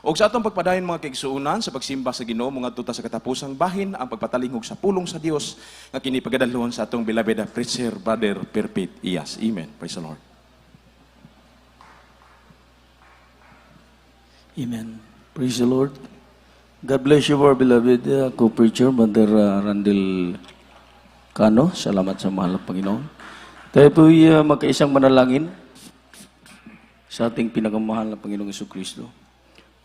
O sa atong pagpadayon mga kaigsuunan sa pagsimba sa Ginoo mga tuta sa katapusang bahin ang pagpatalingog sa pulong sa Dios nga kini pagadalhon sa atong beloved preacher Brother Perpet Iyas. Amen. Praise the Lord. Amen. Praise the Lord. God bless you, our beloved co-preacher, Brother Randel Cano. Salamat sa mahal na Panginoon. Tayo po'y magkaisang manalangin sa ating pinakamahal na Panginoong Jesucristo.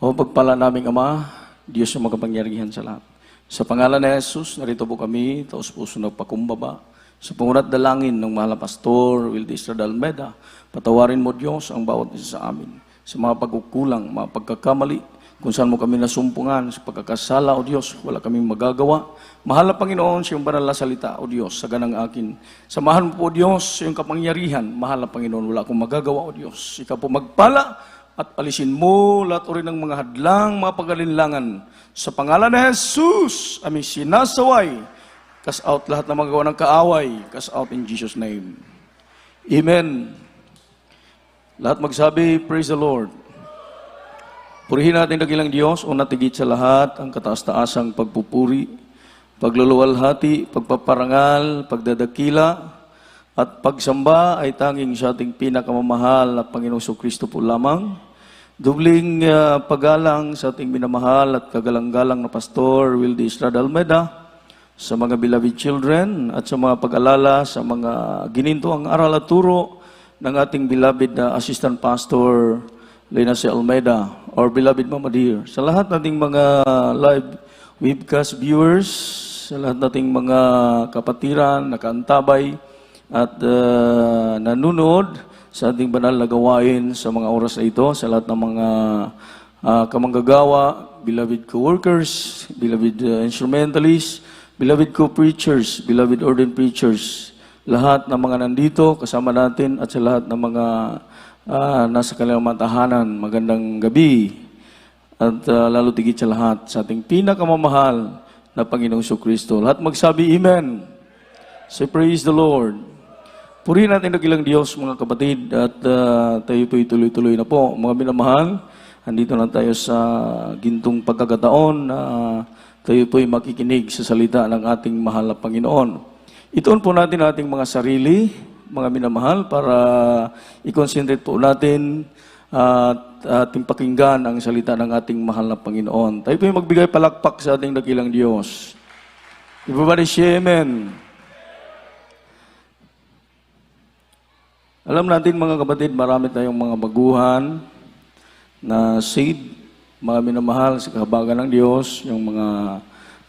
O pagpala naming Ama, Diyos na makapangyarihan sa lahat. Sa pangalan ni Jesus, narito po kami, taos puso nagpakumbaba. Sa pangunat dalangin ng mahal na Pastor Wildy Estrada Almeida, patawarin mo Diyos ang bawat isa sa amin. Sa mga pagkukulang, mga pagkakamali, kung saan mo kami nasumpungan sa pagkakasala, O Diyos, wala kaming magagawa. Mahal na Panginoon, sa iyong banal na salita, O Diyos, sa ganang akin. Samahan mo po, O Diyos, sa iyong kapangyarihan. Mahal na Panginoon, wala akong magagawa, O Diyos. Ikaw po magpala at alisin mo lahat o rin ng mga hadlang, mga pagalinlangan. Sa pangalan ni Jesus, aming sinasaway. Cast out lahat ng magawa ng kaaway. Cast out in Jesus' name. Amen. Lahat magsabi, praise the Lord. Purihin natin dakilang Diyos, una tigit sa lahat, ang kataas-taasang pagpupuri, pagluluwalhati, pagpaparangal, pagdadakila, at pagsamba ay tanging sa ating pinakamamahal na Panginoong Jesucristo po lamang. Dubling paggalang sa ating minamahal at kagalang-galang na Pastor Wildy Estrada Almeida, sa mga beloved children, at sa mga pag-alala, sa mga gininto ang aral at turo ng ating beloved Assistant Pastor Lena C. Almeida, or beloved Mama Dear, sa lahat nating mga live webcast viewers, sa lahat nating mga kapatiran, nakaantabay, at nanonood sa ating banal na gawain sa mga oras na ito, sa lahat ng mga kamanggagawa, beloved co-workers, beloved instrumentalists, beloved co-preachers, beloved ordained preachers, lahat ng mga nandito, kasama natin, at sa lahat ng mga nasa kanilang tahanan, magandang gabi. At lalo tigit sa lahat, sa ating pinakamamahal na Panginoong Jesucristo. Lahat magsabi, Amen. Say, praise the Lord. Purihin natin nagilang Diyos, mga kapatid, at tayo po'y tuloy-tuloy na po. Mga minamahal, andito na tayo sa gintong pagkakataon na tayo po'y makikinig sa salita ng ating mahal na Panginoon. Ituon po natin ating mga sarili, mga minamahal, para i-concentrate po natin at ating pakinggan ang salita ng ating mahal na Panginoon. Tayo po yung magbigay palakpak sa ating dakilang Diyos. Everybody say Amen. Alam natin mga kapatid, marami tayong mga baguhan na saved, mga minamahal sa kahabagan ng Diyos, yung mga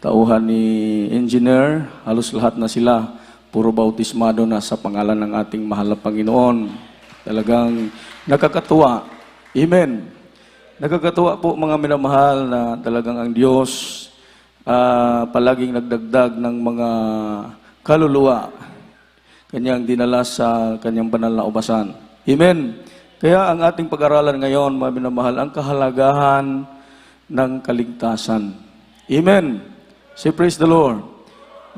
tauhan ni Engineer, halos lahat na sila. Puro bautismado na sa pangalan ng ating mahal na Panginoon. Talagang nakakatuwa. Amen. Nakakatuwa po mga minamahal na talagang ang Diyos palaging nagdagdag ng mga kaluluwa. Kanyang dinala sa kanyang banal na ubasan. Amen. Kaya ang ating pag-aralan ngayon, mga minamahal, ang kahalagahan ng kaligtasan. Amen. Say praise the Lord.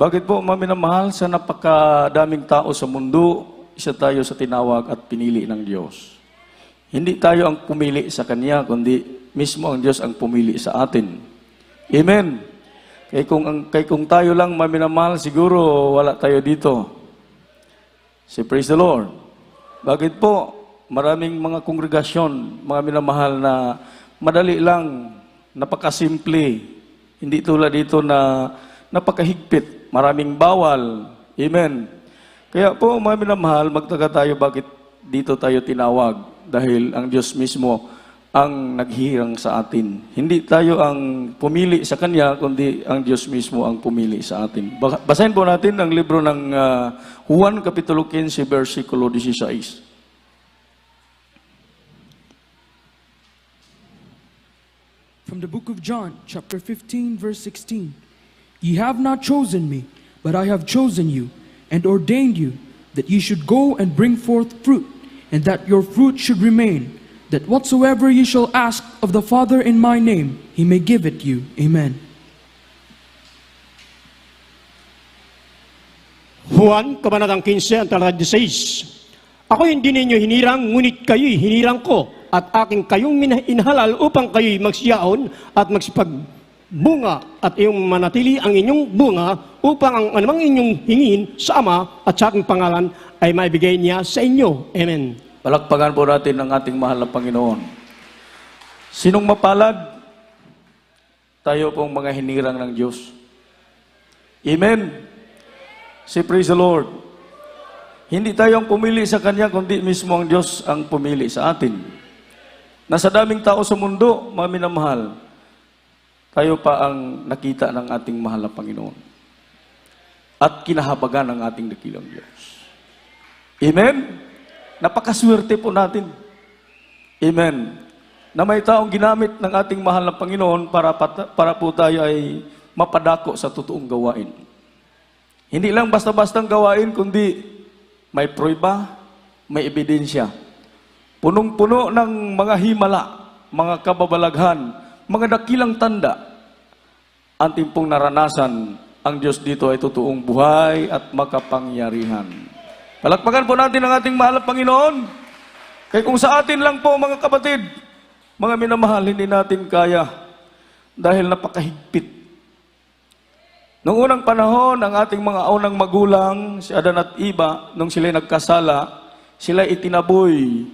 Bakit po, mga minamahal, sa napakadaming tao sa mundo, isa tayo sa tinawag at pinili ng Diyos. Hindi tayo ang pumili sa Kanya, kundi mismo ang Diyos ang pumili sa atin. Amen. Kaya kung tayo lang, mga minamahal, siguro wala tayo dito. Say praise the Lord. Bakit po? Maraming mga kongregasyon, mga minamahal, na madali lang, napakasimple. Hindi tulad dito na napakahigpit. Maraming bawal. Amen. Kaya po, mga minamahal, magtaga tayo bakit dito tayo tinawag. Dahil ang Diyos mismo ang naghihirang sa atin. Hindi tayo ang pumili sa Kanya, kundi ang Diyos mismo ang pumili sa atin. Basahin po natin ang libro ng Juan, Kapitulo 15, versikulo 16. From the book of John, chapter 15, verse 16. Ye have not chosen me, but I have chosen you, and ordained you, that ye should go and bring forth fruit, and that your fruit should remain, that whatsoever ye shall ask of the Father in my name, He may give it you. Amen. Juan, Kabanatang 15, ang talata 16. Ako hindi ninyo hinirang, ngunit kayo'y hinirang ko. at aking kayong inhalal upang kayo'y magsiyaon at magsipagbunga at iyong manatili ang inyong bunga upang ang anumang inyong hingin sa Ama at sa aking pangalan ay maibigay niya sa inyo. Amen. Palakpakan po natin ang ating mahal na Panginoon. Sinong mapalad? Tayo pong mga hinirang ng Diyos. Amen. Say praise the Lord. Hindi tayo ang pumili sa Kanya, kundi mismo ang Diyos ang pumili sa atin. Nasa daming tao sa mundo, mga minamahal, tayo pa ang nakita ng ating mahal na Panginoon. At kinahabagan ng ating dakilang Diyos. Amen? Napakaswerte po natin. Amen. Na may taong ginamit ng ating mahal na Panginoon para po tayo ay mapadako sa totoong gawain. Hindi lang basta-bastang gawain, kundi may prueba, may ebidensya. Punong-puno ng mga himala, mga kababalaghan, mga dakilang tanda. Ating pong naranasan, ang Diyos dito ay totoong buhay at makapangyarihan. Palakpakan po natin ang ating mahal na Panginoon. Kaya kung sa atin lang po, mga kapatid, mga minamahal, hindi natin kaya dahil napakahigpit. Noong unang panahon, ang ating mga unang magulang, si Adan at Eva, nung sila nagkasala, sila itinaboy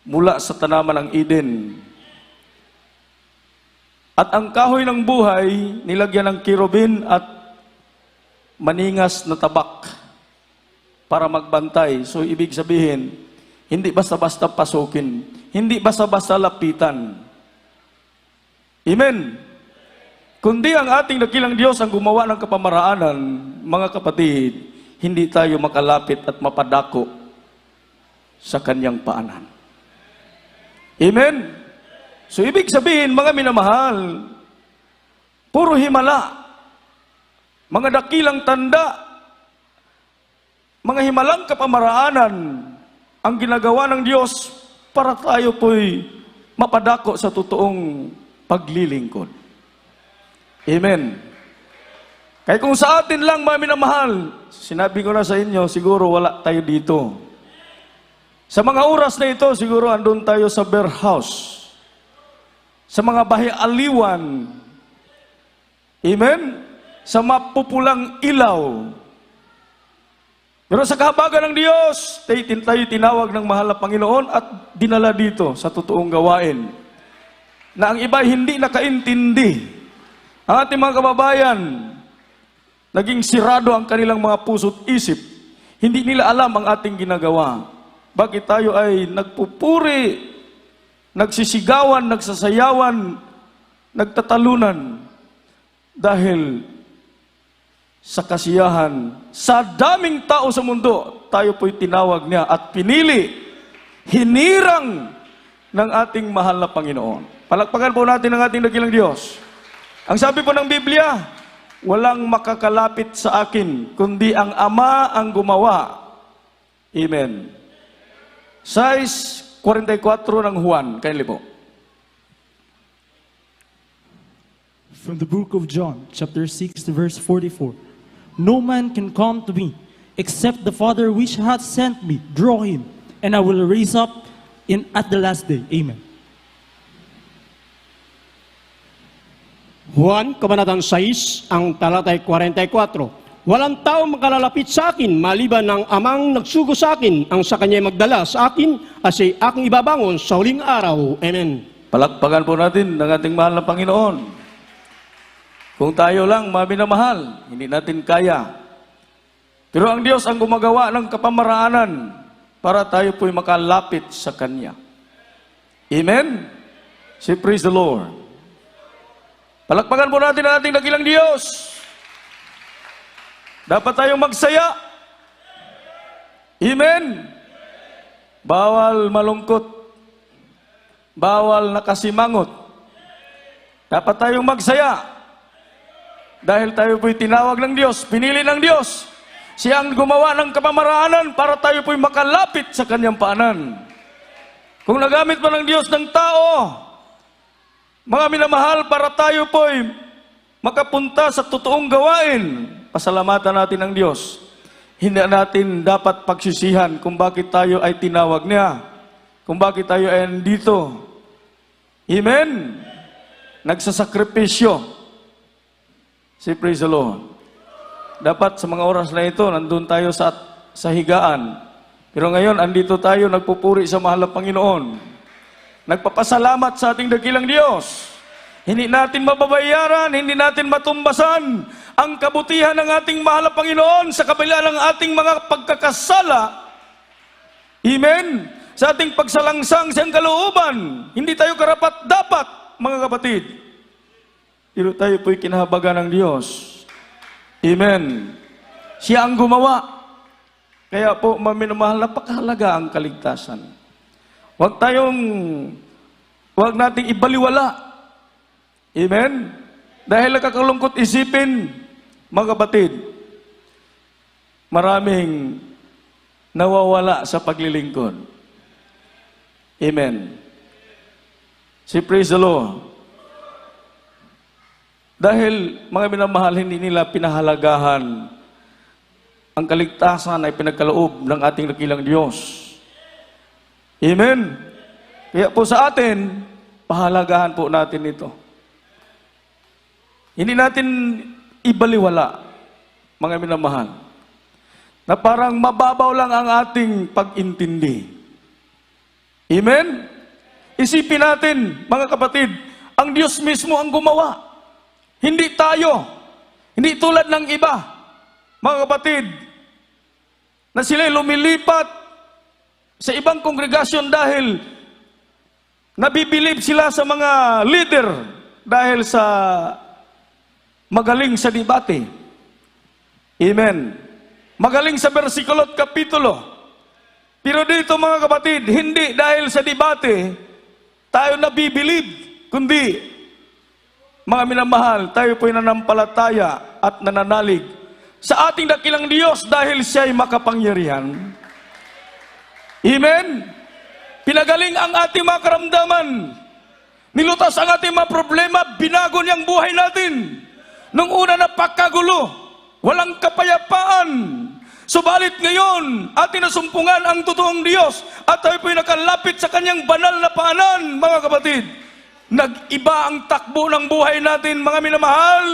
mula sa tanaman ng Eden. At ang kahoy ng buhay, nilagyan ng kirubin at maningas na tabak para magbantay. So, ibig sabihin, hindi basta-basta pasukin, hindi basta-basta lapitan. Amen. Kundi ang ating dakilang Diyos ang gumawa ng kapamaraanan, mga kapatid, hindi tayo makalapit at mapadako sa kanyang paanan. Amen? So, ibig sabihin, mga minamahal, puro himala, mga dakilang tanda, mga himalang kapamaraanan, ang ginagawa ng Diyos para tayo po'y mapadako sa totoong paglilingkod. Amen. Kaya kung sa atin lang, mga minamahal, sinabi ko na sa inyo, siguro wala tayo dito. Sa mga oras na ito, siguro andun tayo sa bear house, sa mga bahi-aliwan, amen? Sa mapupulang ilaw. Pero sa kahabagan ng Diyos, tayo tinawag ng mahal na Panginoon at dinala dito sa totoong gawain, na ang iba hindi nakaintindi. Ang ating mga kababayan, naging sirado ang kanilang mga puso't isip. Hindi nila alam ang ating ginagawa. Bakit tayo ay nagpupuri, nagsisigawan, nagsasayawan, nagtatalunan? Dahil sa kasiyahan, sa daming tao sa mundo, tayo po'y tinawag niya at pinili, hinirang ng ating mahal na Panginoon. Palakpakan po natin ang ating dakilang Diyos. Ang sabi po ng Biblia, walang makakalapit sa akin, kundi ang Ama ang gumawa. Amen. Size 44 ng Juan. Kindly po. From the book of John, chapter 6, verse 44. No man can come to me, except the Father which hath sent me, draw him, and I will raise up at the last day. Amen. Juan, Kabanatang 6, ang talatay 44. Walang tao makalalapit sa akin, maliban ng Amang nagsugo sa akin, ang sa kanya magdala sa akin, asay aking ibabangon sa huling araw. Amen. Palakpakan po natin ng ating mahal na Panginoon. Kung tayo lang, minamahal, hindi natin kaya. Pero ang Diyos ang gumagawa ng kapamaraanan para tayo po'y makalapit sa Kanya. Amen? Say praise the Lord. Palakpakan po natin ang ating dakilang Diyos. Dapat tayong magsaya. Amen? Bawal malungkot. Bawal nakasimangot. Dapat tayong magsaya. Dahil tayo po'y tinawag ng Diyos, pinili ng Diyos. Siya ang gumawa ng kapamaraanan para tayo po'y makalapit sa Kanyang paanan. Kung nagamit pa ng Diyos ng tao, mga minamahal, para tayo po'y makapunta sa totoong gawain, pasalamatan natin ang Diyos. Hindi natin dapat pagsisihan kung bakit tayo ay tinawag niya. kung bakit tayo ay andito. Amen? Nagsasakripisyo. Si praise the Lord. Dapat sa mga oras na ito, nandun tayo sa higaan. Pero ngayon, andito tayo, nagpupuri sa mahal na Panginoon. Nagpapasalamat sa ating dakilang Diyos. Hindi natin mababayaran, hindi natin matumbasan ang kabutihan ng ating mahal na Panginoon sa kabila ng ating mga pagkakasala. Amen? Sa ating pagsalangsang sa kalooban. Hindi tayo karapat-dapat, mga kapatid. Pero tayo po'y kinahabagan ng Diyos. Amen. Siya ang gumawa. Kaya po, maminamahal, napakahalaga ang kaligtasan. Huwag nating ibaliwala. Amen? Dahil nakakalungkot isipin, mga kapatid, maraming nawawala sa paglilingkod. Amen. Si praise the Lord. Dahil, mga minamahal, hindi nila pinahalagahan ang kaligtasan ay pinagkaloob ng ating dakilang Diyos. Amen? Kaya po sa atin, pahalagahan po natin ito. Hindi natin ibaliwala, mga minamahal, na parang mababaw lang ang ating pag-intindi. Amen? Isipin natin, mga kapatid, ang Diyos mismo ang gumawa. Hindi tayo. Hindi tulad ng iba, mga kapatid, na sila'y lumilipat sa ibang kongregasyon dahil nabibilib sila sa mga leader dahil sa magaling sa debate. Amen. Magaling sa bersikulo at kapitulo. Pero dito, mga kapatid, hindi dahil sa debate tayo nabibilib, kundi, mga minamahal, tayo po'y nanampalataya at nananalig sa ating dakilang Diyos dahil siya'y makapangyarihan. Amen? Pinagaling ang ating mga karamdaman. Nilutas ang ating mga problema, binago niyang buhay natin. Nung una napakagulo, walang kapayapaan. Subalit ngayon, ating nasumpungan ang totoong Diyos at tayo po'y nakalapit sa kanyang banal na paanan, mga kapatid. Nag-iba ang takbo ng buhay natin, mga minamahal.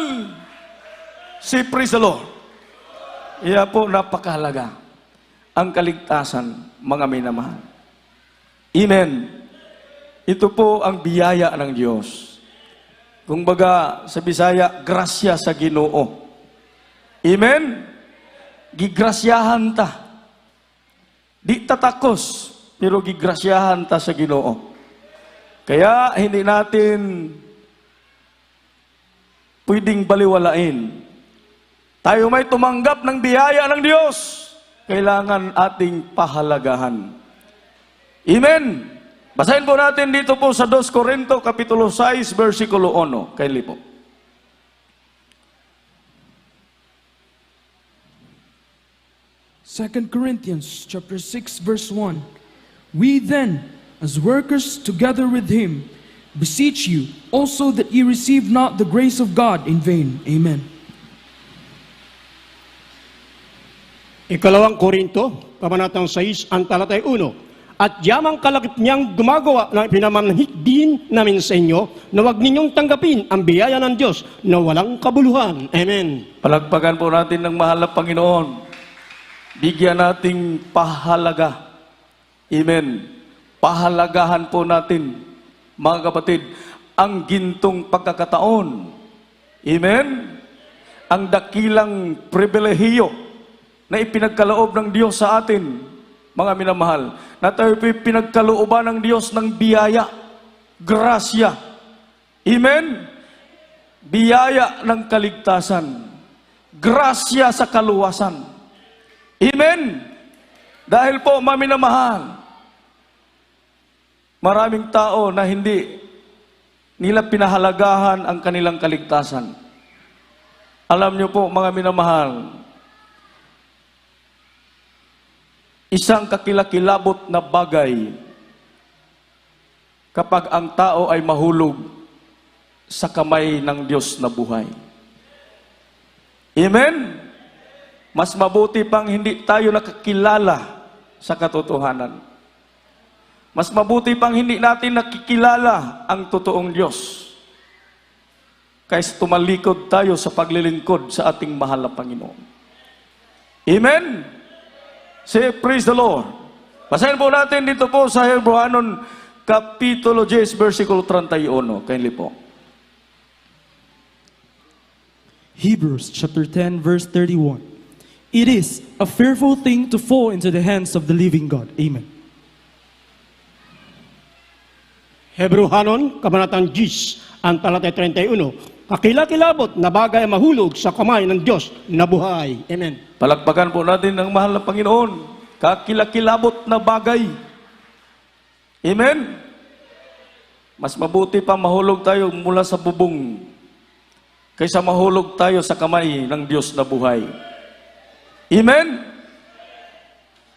Si praise the Lord. Iya po, napakahalaga ang kaligtasan, mga minamahal. Amen. Ito po ang biyaya ng Diyos. Kung baga sa Bisaya, grasya sa Ginoo. Amen? Gigrasyahan ta. Di tatakos, pero gigrasyahan ta sa Ginoo. Kaya hindi natin pwedeng baliwalain. Tayo may tumanggap ng biyaya ng Diyos, kailangan ating pahalagahan. Amen? Basahin po natin dito po sa 2 Corinto kapitulo 6 versikulo 1. Kaili po. Second Corinthians chapter 6 verse 1. We then, as workers together with him, beseech you also that ye receive not the grace of God in vain. Amen. Ikalawang Korinto, kabanatang 6, ang talatay 1. At yamang kalakip niyang gumagawa na pinamanhik din namin sa inyo, na huwag ninyong tanggapin ang biyaya ng Diyos na walang kabuluhan. Amen. Palagpagan po natin ng mahal na Panginoon. Bigyan nating pahalaga. Amen. Pahalagahan po natin, mga kapatid, ang gintong pagkakataon. Amen. Ang dakilang pribilehiyo na ipinagkaloob ng Diyos sa atin, mga minamahal, na tayo pinagkalooban ng Diyos ng biyaya, grasya. Amen? Biyaya ng kaligtasan. Grasya sa kaluwasan. Amen? Dahil po, mga minamahal, maraming tao na hindi nila pinahalagahan ang kanilang kaligtasan. Alam niyo po, mga minamahal, isang kakilakilabot na bagay kapag ang tao ay mahulog sa kamay ng Diyos na buhay. Amen? Mas mabuti pang hindi tayo nakakilala sa katotohanan. Mas mabuti pang hindi natin nakikilala ang totoong Diyos kaysa tumalikod tayo sa paglilingkod sa ating mahal na Panginoon. Amen? Say, praise the Lord. Basahin po natin dito po sa Hebreanon Kapitulo 10, versikulo 31. Kindly po. Hebrews chapter 10 verse 31. It is a fearful thing to fall into the hands of the living God. Amen. Hebrehanon, Kabanatang 10, ang talatay 31. Kakilakilabot na bagay ang mahulog sa kamay ng Diyos na buhay. Amen. Palakpakan po natin ang mahal na Panginoon. Kakilakilabot na bagay. Amen? Mas mabuti pa mahulog tayo mula sa bubong kaysa mahulog tayo sa kamay ng Diyos na buhay. Amen?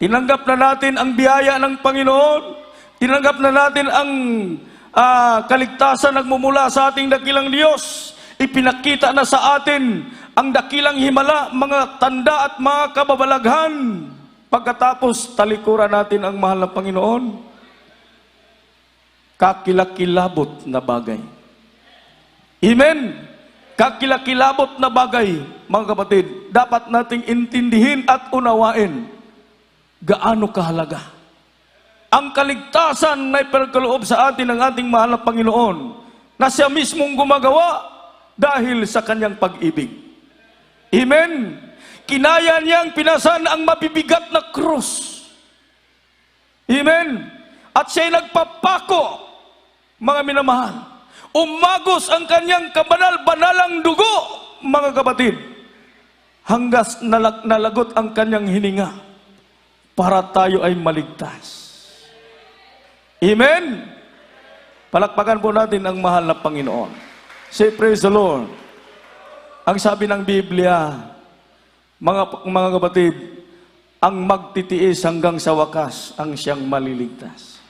Tinanggap na natin ang biyaya ng Panginoon. Tinanggap na natin ang kaligtasan nagmumula sa ating dakilang Diyos. Ipinakita na sa atin ang dakilang himala, mga tanda at mga kababalaghan. Pagkatapos talikuran natin ang mahal na Panginoon, kakilakilabot na bagay. Amen? Kakilakilabot na bagay, mga kapatid, dapat nating intindihin at unawain gaano kahalaga ang kaligtasan na ipinagkaloob sa atin ng ating mahal na Panginoon na siya mismong gumagawa dahil sa kanyang pag-ibig. Amen? Kinaya niyang pinasan ang mabibigat na krus. Amen? At siya'y nagpapako, mga minamahal. Umagos ang kanyang kabanal-banalang dugo, mga kapatid, hanggang nalagot ang kanyang hininga para tayo ay maligtas. Amen? Palakpakan po natin ang mahal na Panginoon. Say, praise the Lord. Ang sabi ng Biblia, mga kapatid, ang magtitiis hanggang sa wakas ang siyang maliligtas.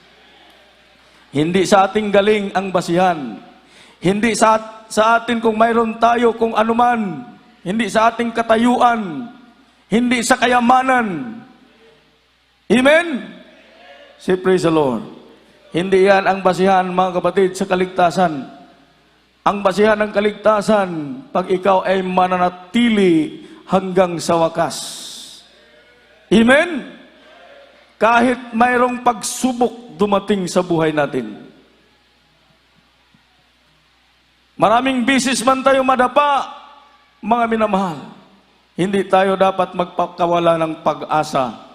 Hindi sa ating galing ang basihan. Hindi sa atin kung mayroon tayo kung anuman. Hindi sa ating katayuan. Hindi sa kayamanan. Amen? Say, praise the Lord. Hindi yan ang basihan, mga kapatid, sa kaligtasan. Ang basihan ng kaligtasan, pag ikaw ay mananatili hanggang sa wakas. Amen? Kahit mayroong pagsubok dumating sa buhay natin. Maraming bisis man tayo madapa, mga minamahal. Hindi tayo dapat magpakawala ng pag-asa.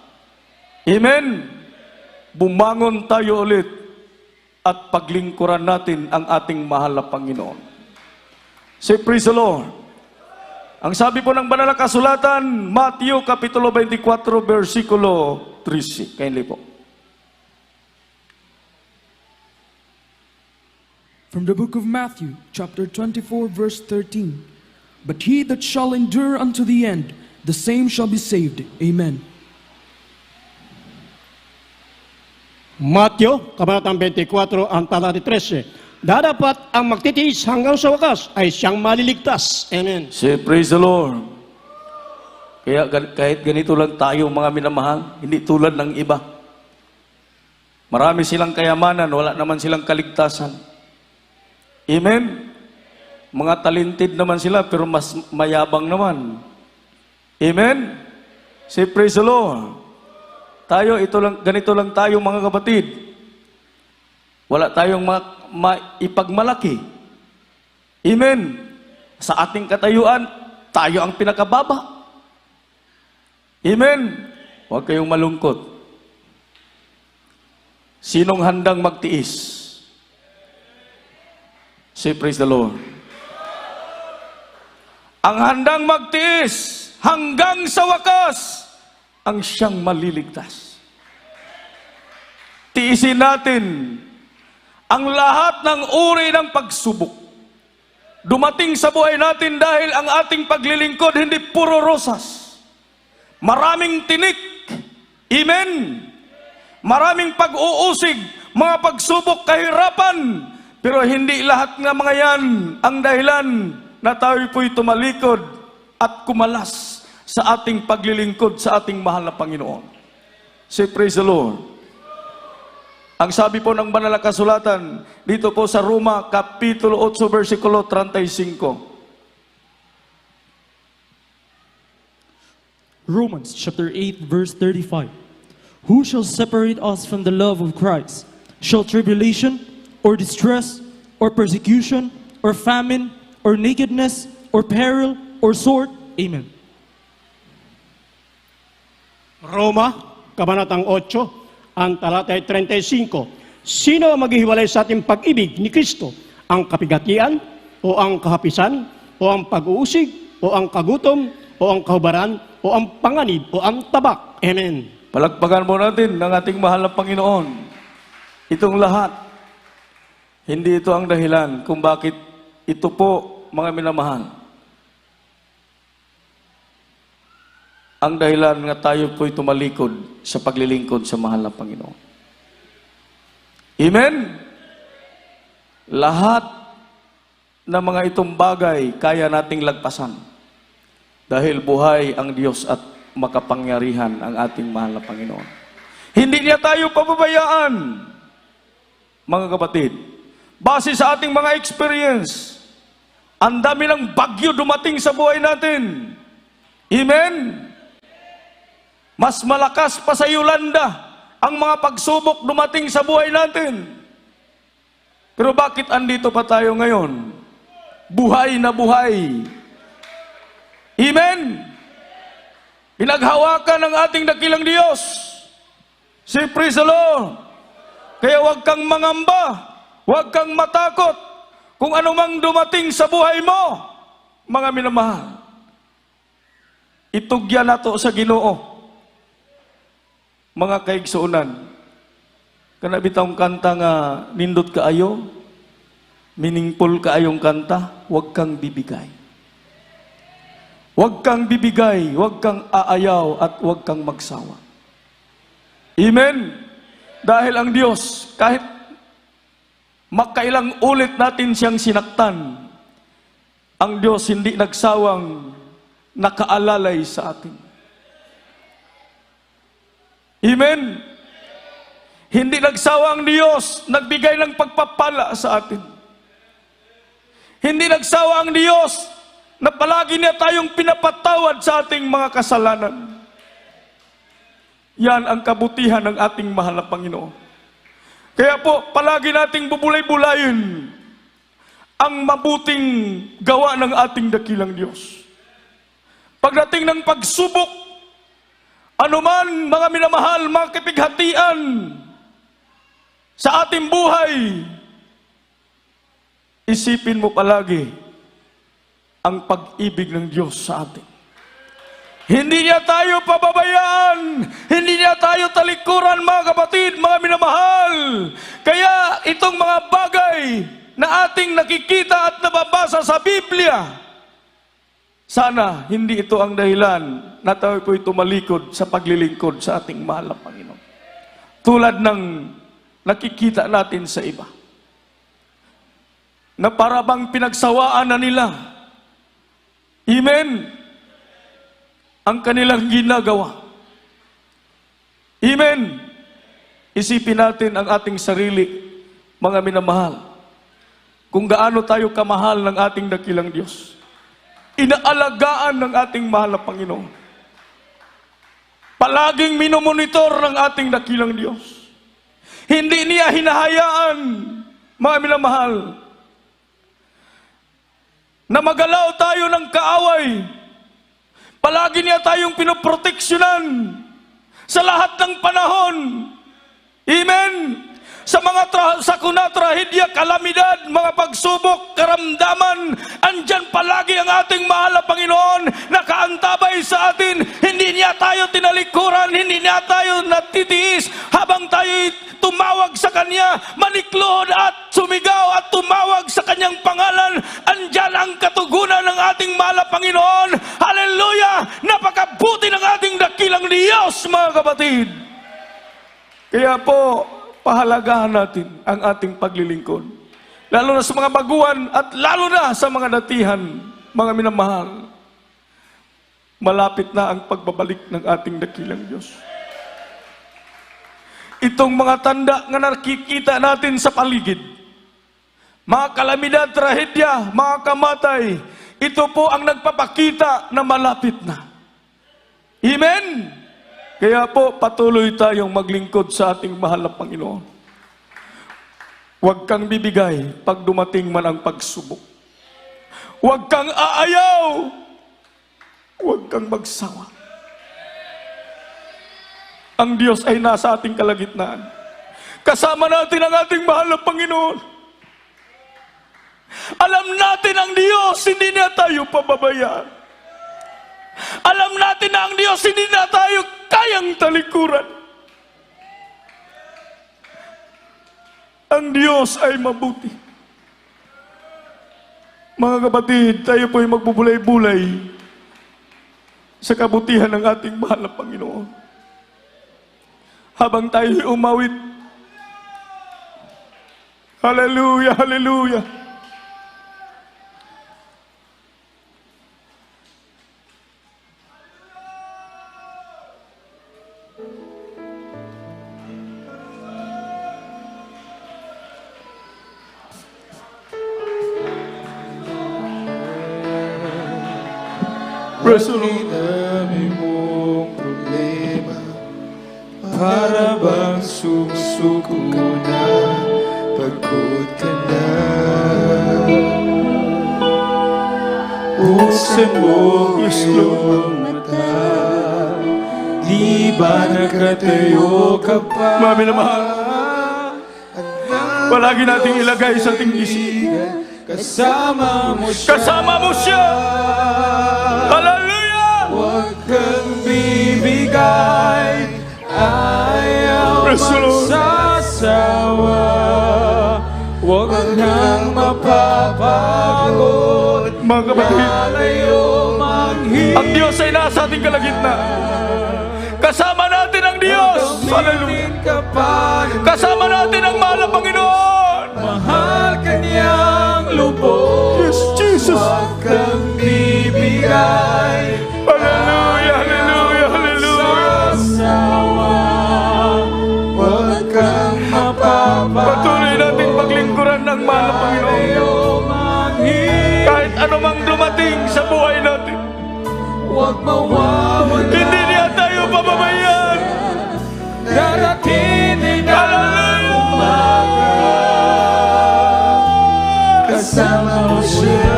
Amen? Bumangon tayo ulit at paglingkuran natin ang ating mahal na Panginoon. Say, praise the Lord. Ang sabi po ng banal na kasulatan, Matthew Kapitulo 24, versikulo 13. Kindly po. From the book of Matthew, chapter 24, verse 13. But he that shall endure unto the end, the same shall be saved. Amen. Matthew, Kabanatang 24, ang talatay 13. Dadapat ang magtitiis hanggang sa wakas ay siyang maliligtas. Amen. Say, praise the Lord. Kaya kahit ganito lang tayo, mga minamahal, hindi tulad ng iba. Marami silang kayamanan, wala naman silang kaligtasan. Amen? Mga talented naman sila, pero mas mayabang naman. Amen? Say, praise the Lord. Tayo, ganito lang tayo, mga kapatid. Wala tayong maipagmalaki. Amen? Sa ating katayuan, tayo ang pinakababa. Amen? Huwag kayong malungkot. Sinong handang magtiis? Say, praise the Lord. Ang handang magtiis hanggang sa wakas ang siyang maliligtas. Tiisin natin ang lahat ng uri ng pagsubok. Dumating sa buhay natin dahil ang ating paglilingkod hindi puro rosas. Maraming tinik. Amen. Maraming pag-uusig, mga pagsubok, kahirapan. Pero hindi lahat ng mga yan ang dahilan na tayo po'y tumalikod at kumalas sa ating paglilingkod sa ating mahal na Panginoon. Say, praise the Lord. Ang sabi po ng banal na kasulatan, dito po sa Roma, Kapitulo 8, versikulo 35. Romans chapter 8 verse 35. Who shall separate us from the love of Christ? Shall tribulation, or distress, or persecution, or famine, or nakedness, or peril, or sword? Amen. Roma, Kabanatang 8, ang talata ay 35. Sino ang maghihiwalay sa ating pag-ibig ni Kristo? Ang kapigatian, o ang kahapisan, o ang pag-uusig, o ang kagutom, o ang kahubaran, o ang panganib, o ang tabak? Amen. Palagpagan mo natin ng ating mahal na Panginoon. Itong lahat, hindi ito ang dahilan kung bakit ito po, mga minamahal. Ang dahilan nga tayo po'y tumalikod sa paglilingkod sa mahal na Panginoon. Amen? Lahat ng mga itong bagay kaya nating lagpasan. Dahil buhay ang Diyos at makapangyarihan ang ating mahal na Panginoon. Hindi niya tayo pababayaan, mga kapatid. Base sa ating mga experience, ang dami ng bagyo dumating sa buhay natin. Amen? Mas malakas pa sa Yolanda ang mga pagsubok dumating sa buhay natin. Pero bakit andito pa tayo ngayon? Buhay na buhay. Amen? Pinaghawakan ng ating dakilang Diyos. Si praise the Lord. Kaya huwag kang mangamba, huwag kang matakot kung anumang dumating sa buhay mo, mga minamahal. Itugyan nato sa Ginoo. Mga kaigsuunan, kana bitawng kanta nga nindot kaayo, meaningful kaayong kanta, huwag kang bibigay. Huwag kang bibigay, huwag kang aayaw, at huwag kang magsawa. Amen? Dahil ang Diyos, kahit makailang ulit natin siyang sinaktan, ang Diyos hindi nagsawang nakaalalay sa atin. Amen? Hindi nagsawa ang Diyos, nagbigay ng pagpapala sa atin. Hindi nagsawa ang Diyos, na palagi niya tayong pinapatawad sa ating mga kasalanan. Yan ang kabutihan ng ating mahal na Panginoon. Kaya po, palagi nating bubulay-bulayin ang mabuting gawa ng ating dakilang Diyos. Pagdating ng pagsubok, anuman mga minamahal, mga kapighatian sa ating buhay, isipin mo palagi ang pag-ibig ng Diyos sa atin. Hindi niya tayo pababayaan, hindi niya tayo talikuran, mga kapatid, mga minamahal. Kaya itong mga bagay na ating nakikita at nababasa sa Biblia, sana hindi ito ang dahilan na tayo po'y tumalikod sa paglilingkod sa ating mahal na Panginoon. Tulad ng nakikita natin sa iba, na parabang pinagsawaan na nila, amen, ang kanilang ginagawa. Amen. Isipin natin ang ating sarili, mga minamahal, kung gaano tayo kamahal ng ating dakilang Diyos. Inaalagaan ng ating mahal na Panginoon. Palaging minomonitor ng ating dakilang Diyos. Hindi niya hinahayaan, mga minamahal, na magalaw tayo ng kaaway. Palagi niya tayong pinoproteksyonan sa lahat ng panahon. Amen? Sa mga sakuna, trahedya, kalamidad, mga pagsubok, karamdaman, andyan palagi ang ating mahal na Panginoon, nakaantabay sa atin. Hindi niya tayo tinalikuran, hindi niya tayo natitiis habang tayo tumawag sa Kanya, maniklohod at sumigaw at tumawag sa Kanyang pangalan. Andyan ang katugunan ng ating mahal na Panginoon. Hallelujah! Napakabuti ng ating dakilang Diyos, mga kapatid. Kaya po, pahalagahan natin ang ating paglilingkod. Lalo na sa mga baguhan at lalo na sa mga datihan, mga minamahal. Malapit na ang pagbabalik ng ating dakilang Diyos. itong mga tanda nga nakikita natin sa paligid, mga kalamidad, trahedya, mga kamatay, ito po ang nagpapakita na malapit na. Amen? Kaya po, patuloy tayong maglingkod sa ating mahal na Panginoon. Huwag kang bibigay pag dumating man ang pagsubok. Huwag kang aayaw. Huwag kang magsawa. Ang Diyos ay nasa ating kalagitnaan. Kasama natin ang ating mahal na Panginoon. Alam natin ang Diyos, hindi niya tayo pababayaan. Alam natin na ang Diyos, hindi na tayo kayang talikuran. Ang Diyos ay mabuti. Mga kapatid, tayo po ay magbubulay-bulay sa kabutihan ng ating mahal na Panginoon. Habang tayo ay umawit. Hallelujah, hallelujah. Praise the Lord. Dami mong problema, para bang sumusuko na, pagod ka na. Buksan mo iyong mata, di ba nakatayo ka pa? Mami na mahal, palagi nating ilagay sa ating isip. Kasama mo siya. Kasama mo siya. Hallelujah! Huwag kang bibigay, ayaw Praise the Lord. magsasawa. Huwag nang mapapagod, Mga kapatid, lalayo manghihintay. ang Diyos ay nasa ating kalagitnaan. Kasama natin ang Diyos. Hallelujah! Ka pa ng Kasama natin ang mahal na Panginoon. mahal ka niyang lubos. Yes, Jesus. Huwag kang bibigay, Hallelujah, hallelujah, hallelujah. sasawa. Huwag kang mapapagod, Patuloy nating paglingkuran ng mahal na Panginoon. lalayo manghihintay. Kahit anumang dumating sa buhay natin, Huwag mawawala, hindi niya tayo pababayaan. darating din ang umaga. Kasama mo siya.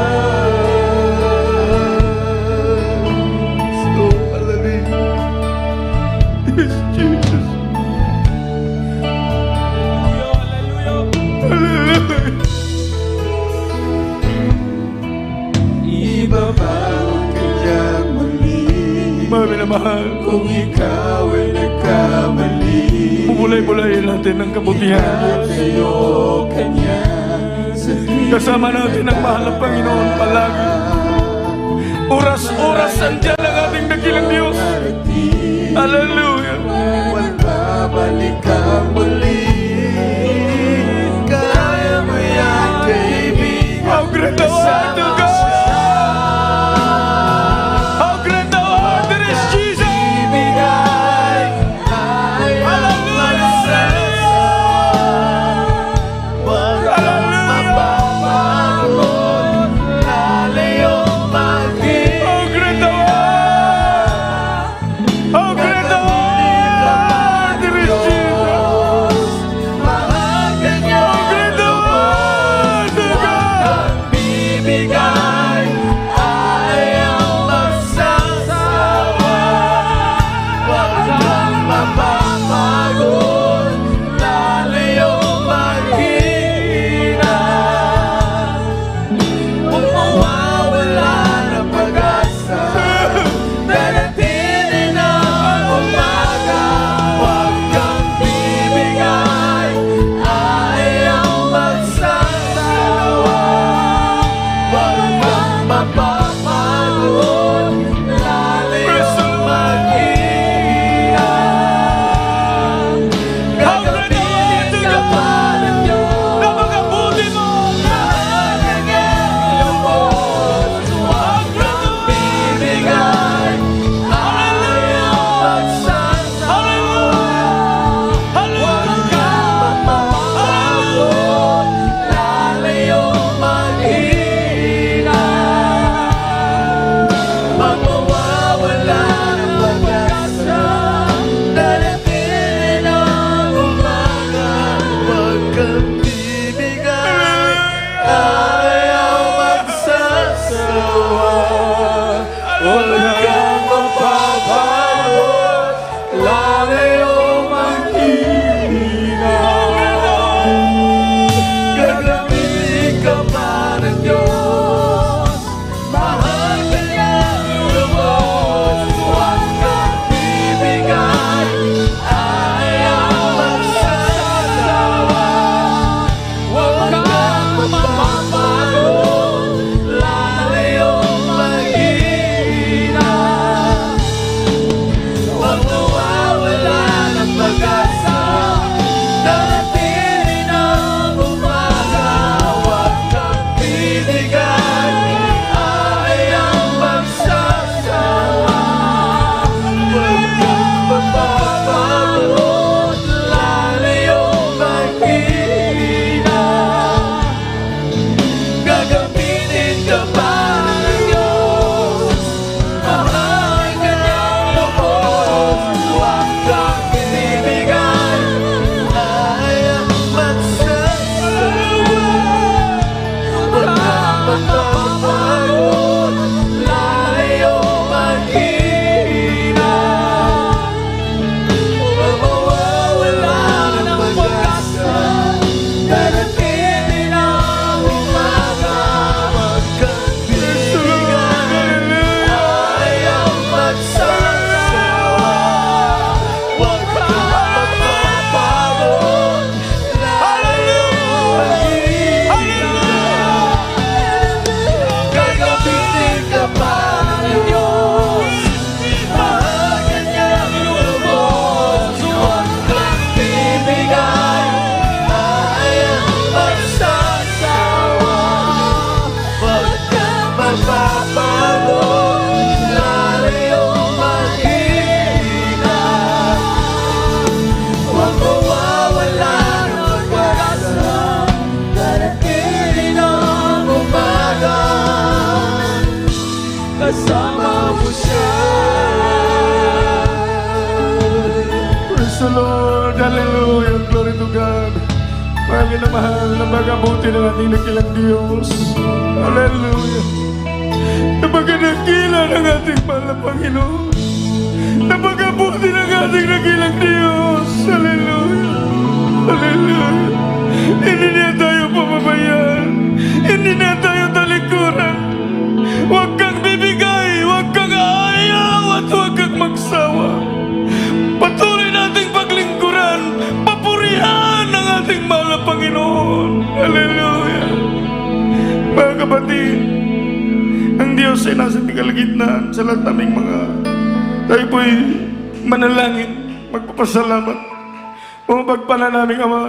So, hallelujah. Yes, Jesus. Hallelujah. Ibabaw kanyang muli, Mami na mahal, kung ikaw ay nagkamali. bubulay-bulayin natin ang kabutihan ng Diyos. Tayo kanya sa Kasama natin ang mahal na Panginoon palagi. Oras-oras andyan ang ating dakilang Diyos. Hallelujah. babalik kang muli. Kaya mo yan, kaibigan. How great thou art, O God! How great thou art, there is Jesus! Ibigay, ayaw magsasawa. Huwag kang mapapagod, lalayong maghihintay. How great thou art! How great thou art, there is Jesus! Mahal ka niya, How great thou art, O God! bibigay. kasama mo siya. Praise the Lord. Hallelujah. Glory to God. Marami na mahal na magabuti ng ating nakilang Diyos. Hallelujah. Napagdakila ng ating mahal na Panginoon. Napagabuti ng ating nakilang Diyos. Hallelujah. Hallelujah. Hindi niya tayo pababayaan. Hindi niya tayo talikuran. Huwag kang bibigay. Huwag kang aayaw at huwag kang magsawa. Patuloy nating paglingkuran. Papurihan ng ating mahal na Panginoon. Hallelujah. Mga kapatid, ang Diyos ay nasa kalagitnaan sa lahat naming mga tayo po'y manalangin, magpapasalamat. Pumapagpala naming Ama,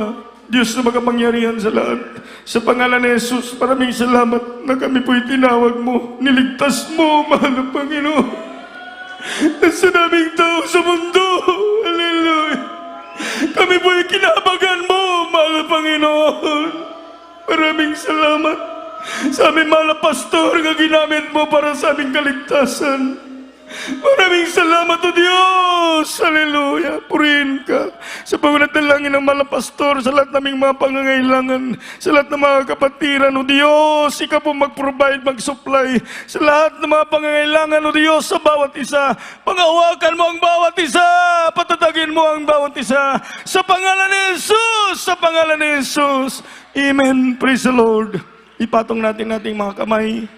Diyos na makapangyarihan sa lahat. Sa pangalan ni Jesus, maraming salamat na kami po'y tinawag mo, niligtas mo, mahal na Panginoon. At sa daming tao sa mundo, hallelujah. Kami po'y kinabagan mo, mahal na Panginoon. Maraming salamat sa aming mahal na pastor na ginamit mo para sa aming kaligtasan. Maraming salamat, O Diyos! Hallelujah! Purihin ka sa pangunat-dalangin ng mahal na pastor, sa lahat naming mga pangangailangan, sa lahat ng mga kapatiran, O Diyos! Ikaw po mag-provide, mag-supply sa lahat ng mga pangangailangan, O Diyos, sa bawat isa. Pangawakan mo ang bawat isa! Patatagin mo ang bawat isa! Sa pangalan ni Jesus! Sa pangalan ni Jesus! Amen! Praise the Lord! Ipatong natin ating mga kamay.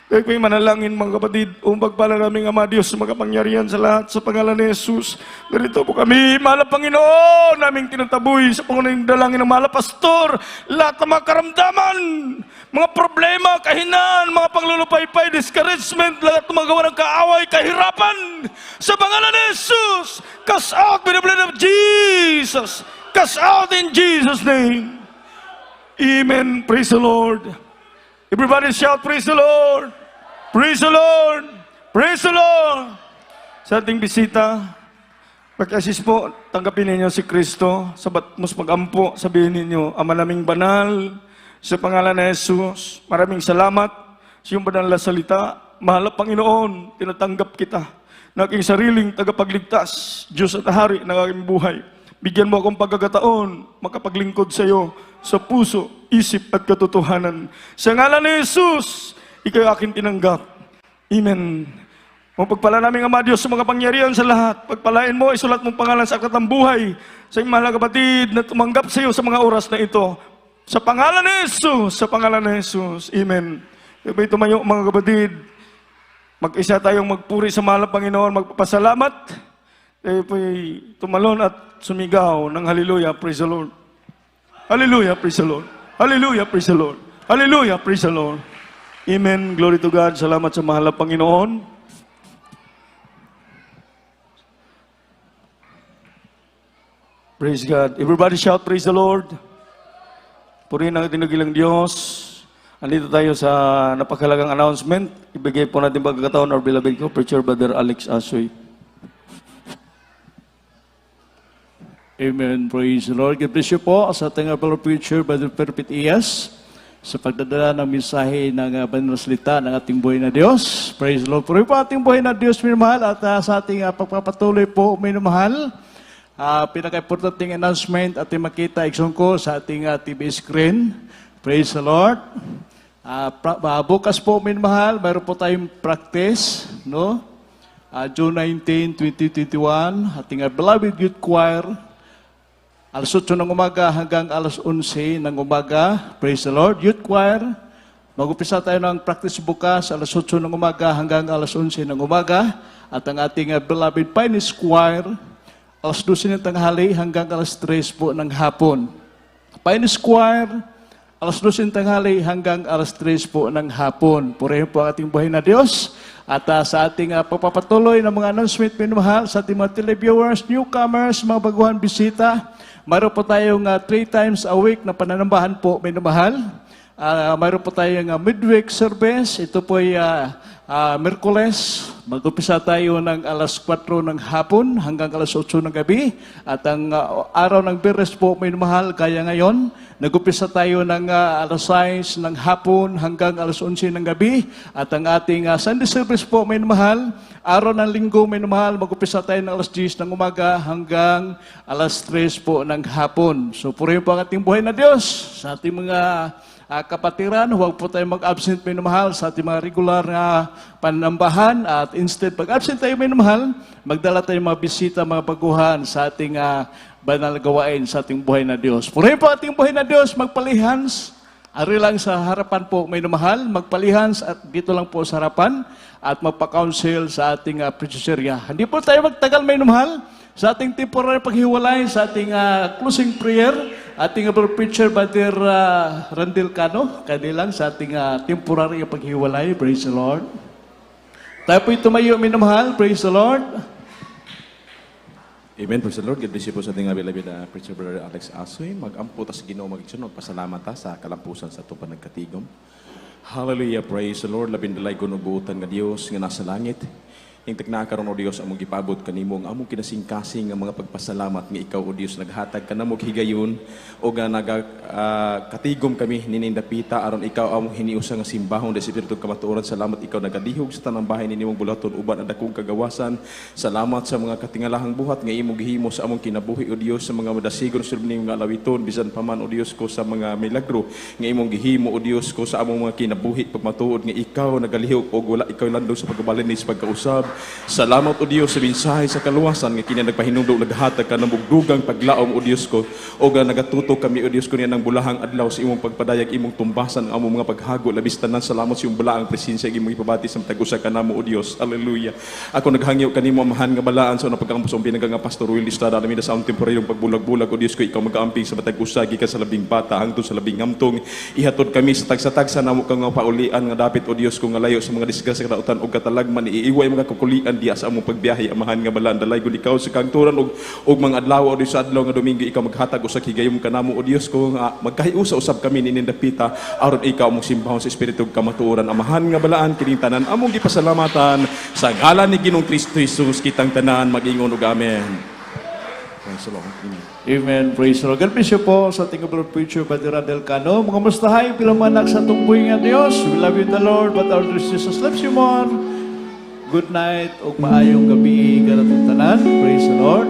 Kaya ko'y manalangin mga kapatid, pagpala naming Ama Diyos, makapangyarihan sa lahat sa pangalan ni Jesus. Narito po kami, mahal na Panginoon, naming tinataboy sa pangunahing dalangin ng mahal na pastor, lahat ng mga karamdaman, mga problema, kahinaan, mga panglulupaypay, discouragement, lahat ng mga gawa ng kaaway, kahirapan, sa pangalan ni Jesus, cast out by the blood of Jesus, cast out in Jesus' name. Amen. Praise the Lord. Everybody shout, praise the Lord! Praise the Lord! Praise the Lord! Sa ating bisita, pag-assist po, tanggapin ninyo si Kristo, sabat mas mag-ampo, sabihin ninyo, Ama naming banal, sa pangalan ni Jesus, maraming salamat sa iyong banal na salita. Mahal na Panginoon, tinatanggap kita na aking sariling tagapagligtas, Diyos at Hari ng aking buhay. Bigyan mo akong pagkakataon, makapaglingkod sa iyo, sa puso, isip at katotohanan. Sa ngalan ni Jesus, ikaw aking tinanggap. Amen. Pagpala namin Ama Diyos sa mga pangyarihan sa lahat. Pagpalain mo, isulat mong pangalan sa aklat ng buhay. Sa iyong mahal na kapatid na tumanggap sa iyo sa mga oras na ito. Sa pangalan ni Jesus, sa pangalan ni Jesus. Amen. Kaya tumayo mga kapatid, mag-isa tayong magpuri sa mahal na Panginoon, magpapasalamat. Kaya po'y tumalon at sumigaw ng hallelujah, praise the Lord. Hallelujah, praise the Lord. Hallelujah, praise the Lord. Hallelujah, praise the Lord. Amen, glory to God. Salamat sa mahal na Panginoon. Praise God. Everybody shout, praise the Lord. Purihin ang tinagilang Diyos. Andito tayo sa napakalagang announcement. Ibigay po natin pagkakataon our beloved ko, Preacher Brother Alex Asoy. Amen. Praise the Lord. God bless you po sa ating fellow preacher, Brother Perpit Iyas, sa pagdadala ng mensahe ng banal na salita ng ating buhay na Diyos. Praise the Lord. Puri po ating buhay na Diyos, minamahal, at sa ating pagpapatuloy po, minamahal. Pinaka-importanting announcement ating makita, ikson ko sa ating TV screen. Praise the Lord. Bukas po, minamahal, mayroon po tayong practice, no? June 19, 2021, ating beloved youth choir, alas 8 ng umaga hanggang alas 11 ng umaga. Praise the Lord. Youth choir. Mag-upisa tayo ng practice bukas, alas 8 ng umaga hanggang alas 11 ng umaga. At ang ating beloved Pioneers choir, alas 12 ng tanghali hanggang alas 3 po ng hapon. Pioneers choir, alas 12 ng tanghali hanggang alas 3 po ng hapon. Purihin po ang ating buhay na Diyos. At sa ating pagpapatuloy ng mga announcement, minamahal, sa ating mga televiewers, newcomers, mga baguhan bisita, mayroon po tayong 3 times a week na pananambahan po, minamahal. mayroon po tayong midweek service. Ito po ay Merkules. Mag-upisa tayo ng alas 4 ng hapon hanggang alas 8 ng gabi. At ang araw ng Biyernes po, may mahal, kaya ngayon, nag-upisa tayo ng alas 6 ng hapon hanggang alas 11 ng gabi. At ang ating Sunday service po, may mahal, araw ng linggo, may mahal, mag-upisa tayo ng alas 10 ng umaga hanggang alas 3 po ng hapon. So, purihin po ang ating buhay na Diyos sa ating mga kapatiran. Huwag po tayo mag-absent, may mahal, sa ating mga regular na panambahan. At instead, pag-absent tayo, may mahal, magdala tayo mga bisita, mga baguhan sa ating banal gawain sa ating buhay na Diyos. Purihin po ating buhay na Diyos, magpalihans. Ari lang sa harapan po, may mahal, magpalihans at dito lang po sa harapan at magpa-counsel sa ating preacherya. Hindi po tayo magtagal, may mahal, sa ating temporary paghiwalay, sa ating closing prayer, ating preacher, Brother Randel Cano, kanilang sa ating temporary paghiwalay. Praise the Lord. Tayo po'y tumayo, minamahal. Praise the Lord. Amen. Praise the Lord. God bless you po sa ating beloved preacher brother Alex Asoy. Mag-ampo ta sa Ginoo, magsunod, pasalamat ta sa kalampusan sa itong panagkatigom. Hallelujah. Praise the Lord. Labindalay gunubutan nga Dios nga nasa langit. Yung tagnakaroon o Diyos, among gipabot kanimo, ang among kinasing-kasing ang mga pagpasalamat nga ikaw o Diyos naghatag ka na mo higayon o nga katigom kami ninindapita aron ikaw among hiniusa nga simbahon da Espiritu kamatuoran. Salamat ikaw nagadihog sa tanang bahay ninimong bulaton uban ang dakong kagawasan. Salamat sa mga katingalahang buhat nga imong gihimo sa among kinabuhi o Diyos, sa mga madasigon sa nga alawiton bisan paman o Diyos ko sa mga milagro nga imong gihimo o Diyos ko sa among mga kinabuhi pagmatuod nga ikaw nagalihog o wala ikaw landong sa pagkabalinis pagkausab. Salamat o Diyos sa mensahe sa kaluwasan nga kini nagpahinungdog naghatag ka ng bugdugang paglaom o Diyos ko o nga nagatutok kami o Diyos ko niya ng bulahang adlaw sa imong pagpadayag imong tumbasan ang among mga paghago labis tanan. Salamat sa imong bulaang presensya imong ipabati sa matag-usa kanamo o Diyos. Hallelujah. Ako naghangyo kanimo amahan nga balaan sa napagkampos ang pinangga nga pastor Will Estrada namin sa among temporaryong pagbulag-bulag o Diyos ko ikaw magkaamping sa matag-usa gikan sa labing bata hangtod sa labing ngamtong ihatod kami sa tagsa-tagsa namo kang nga paulian nga dapit o Diyos ko nga layo sa mga disgrasya kadautan og katalagman iiway mga kukulian diya sa among pagbiyahe amahan nga balaan dalay gud ikaw sa kangturan og mga adlaw o sa adlaw nga Domingo ikaw maghatag usa higayom kanamo o Dios ko nga magkahiusa usab kami ninindapita aron ikaw mong simbahon sa espiritu kamatuoran amahan nga balaan kining tanan among gipasalamatan sa ngalan ni Ginoong Kristo Jesus kitang tanan mag-ingon og amen. Praise the Lord. Amen. Amen. Praise the Lord. God bless you po sa ating Lord Preacher, Brother Randel Cano. Mga mustahay, pilamanak sa tungboy nga Diyos. We love you the Lord, but our Lord Jesus loves you more. Good night o maayong gabi karatong tanan. Praise the Lord.